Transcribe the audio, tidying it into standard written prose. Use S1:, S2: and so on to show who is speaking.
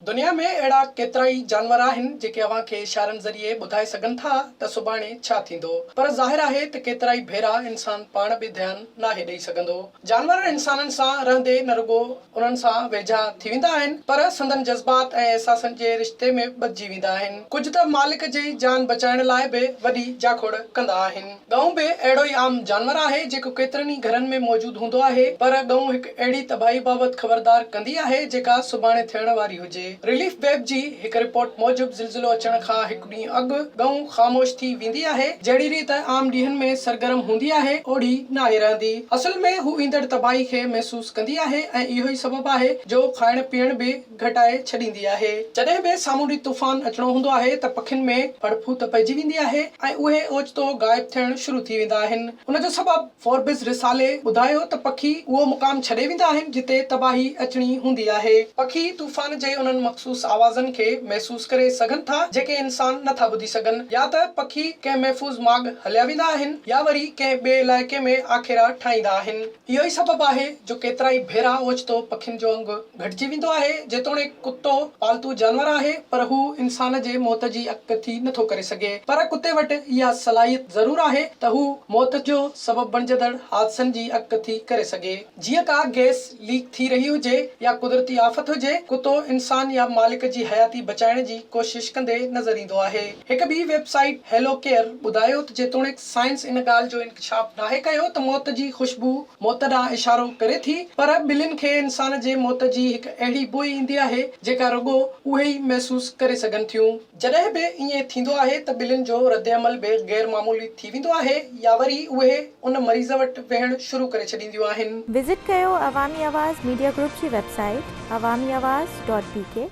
S1: दुनिया में अड़ा केतराई जानवर आहिनि जेके अवां खे इशारनि ज़रिए ॿुधाए सघनि था त सुभाणे छा थींदो, पर ज़ाहिर आहे त केतराई भेरा इंसान पाण बि ध्यानु नाहे ॾेई सघंदो। जानवर इंसाननि सां रहंदे न रुॻो उन्हनि सां वेझा थी वेंदा आहिनि, पर संदन जज़्बात ऐं एहसासनि जे रिश्ते में ॿधिजी वेंदा आहिनि। कुझु त मालिक जी जान बचाइण लाइ बि वॾी जाखोड़ कंदा आहिनि। ॻऊं बि अहिड़ो ई आम जानवर आहे जेको केतिरनि ई घरनि में मौजूदु हूंदो आहे, पर ॻऊं हिकु अहिड़ी तबाही बाबति ख़बरदार कंदी आहे जेका सुभाणे थियण वारी हुजे। रिलीफ वेब जी हिकु रिपोर्ट मूजिबि ज़िलज़िलो अचण खां हिकु ॾींहुं अॻु ॻऊं ख़ामोश थी वेंदी आहे। जहिड़ी रीति आम ॾींहनि में सरगर्म हूंदी आहे, ओड़ी नाहे रहंदी। असल में हू ईंदड़ तबाही खे महसूस कंदी आहे ऐं इहो ई सबबु आहे जो खाइण पीअण बि घटाए छॾींदी आहे। जॾहिं बि सामूंडी तूफ़ान अचणो हूंदो आहे त पखियुनि में फड़फूत पइजी वेंदी आहे ऐं उहे ओचितो गायब थियण शुरू थी वेंदा आहिनि। उनजो सबबु फोर्ब्स रिसाले ॿुधायो त पखी उहो मुक़ाम छॾे वेंदा आहिनि जिते तबाही अचणी हूंदी आहे। पखी तूफ़ान जे उन्हनि मख़सूस आवाज़नि खे महसूस करे सघनि था जेके इंसान नथा ॿुधी सघनि। या त पखी कंहिं महफ़ूज़ माॻ हलिया वेंदा आहिनि या वरी कंहिं ॿिए इलाइक़े में आखेरा ठाहींदा आहिनि। इहो ई सबबु आहे जो केतिराई भेरा ओचितो पखियुनि जो अंग घटिजी वेंदो आहे। जेतोणीकि कुतो पालतू जानवर आहे, पर हू इंसान जे मौत जी अॻकथी नथो करे सघे। पर कुते वटि इहा सलाहियत ज़रूर आहे त हू मौत जो सबबु बणिजंदड़ हादसनि जी अॻकथी करे सघे। जीअं का गैस लीक थी रही हुजे या कुदरती आफ़त हुजे, कुतो इंसान या मालिक जी हयाती बचाइण जी कोशिश कंदे नज़र ईंदो आहे। हिकु ॿी वेबसाइट हेलो केयर ॿुधायो त जेतोणीकि साइंस इन ॻाल्हि जो इंकशाफ नाहे कयो त मौत जी ख़ुशबू मौत ॾांहुं इशारो करे थी, पर ॿिलियुनि खे इंसान जे मौत जी हिकु अहिड़ी बोई ईंदी आहे जेका रुॻो उहे ई महसूस करे सघनि थियूं। जॾहिं बि ईअं थींदो आहे त ॿिलियुनि जो रद्दअमल बि गैर मामूली थी वेंदो आहे या वरी उहे उन मरीज़ वटि वेहण शुरू करे छॾींदियूं आहिनि।
S2: विज़िट कयो अवामी आवाज़ मीडिया ग्रुप जी वेबसाइट awamiawaz.pk